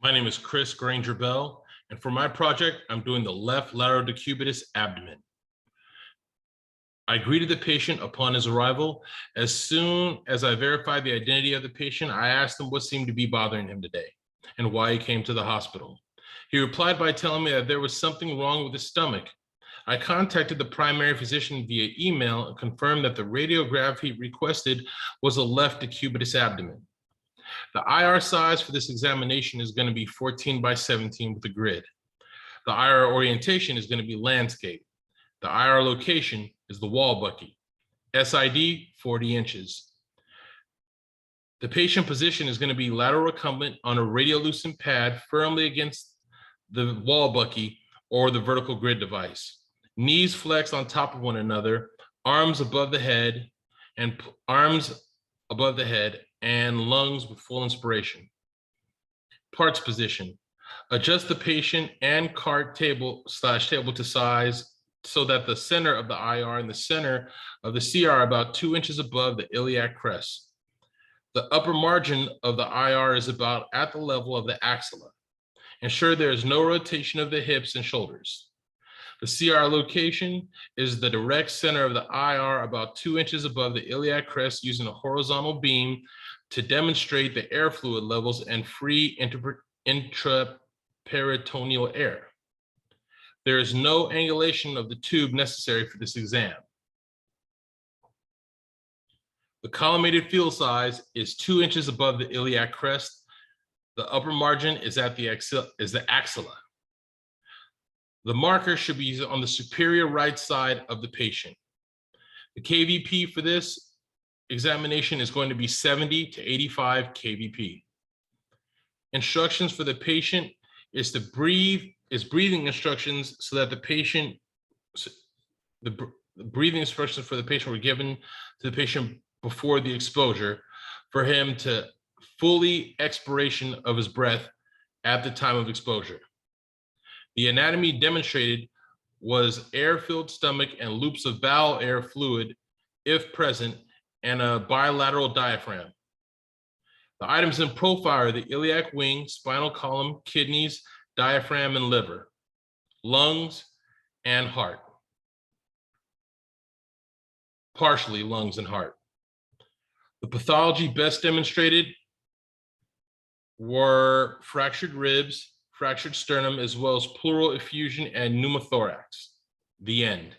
My name is granger-bell, and for my project, I'm doing the left lateral decubitus abdomen. I greeted the patient upon his arrival. As soon as I verified the identity of the patient, I asked him what seemed to be bothering him today and why he came to the hospital. He replied by telling me that there was something wrong with his stomach. I contacted the primary physician via email and confirmed that the radiography requested was a left decubitus abdomen. The IR size for this examination is going to be 14 by 17 with a grid. The IR orientation is going to be landscape. The IR location is the wall bucky. SID, 40 inches. The patient position is going to be lateral recumbent on a radiolucent pad firmly against the wall bucky or the vertical grid device. Knees flexed on top of one another, arms above the head, and lungs with full inspiration. Parts position. Adjust the patient and cart table to size so that the center of the IR and the center of the CR are about 2 inches above the iliac crest. The upper margin of the IR is about at the level of the axilla. Ensure there is no rotation of the hips and shoulders. The CR location is the direct center of the IR about 2 inches above the iliac crest using a horizontal beam to demonstrate the air fluid levels and free intraperitoneal air. There is no angulation of the tube necessary for this exam. The collimated field size is 2 inches above the iliac crest. The upper margin is at the axilla. The marker should be on the superior right side of the patient. The KVP for this examination is going to be 70 to 85 KVP. Instructions for the patient is to breathing instructions so that the breathing instructions for the patient were given to the patient before the exposure for him to fully expiration of his breath at the time of exposure. The anatomy demonstrated was air-filled stomach and loops of bowel air fluid, if present, and a bilateral diaphragm. The items in profile are the iliac wing, spinal column, kidneys, diaphragm, and liver, lungs, and heart. Partially lungs and heart. The pathology best demonstrated were fractured ribs, fractured sternum, as well as pleural effusion and pneumothorax. The end.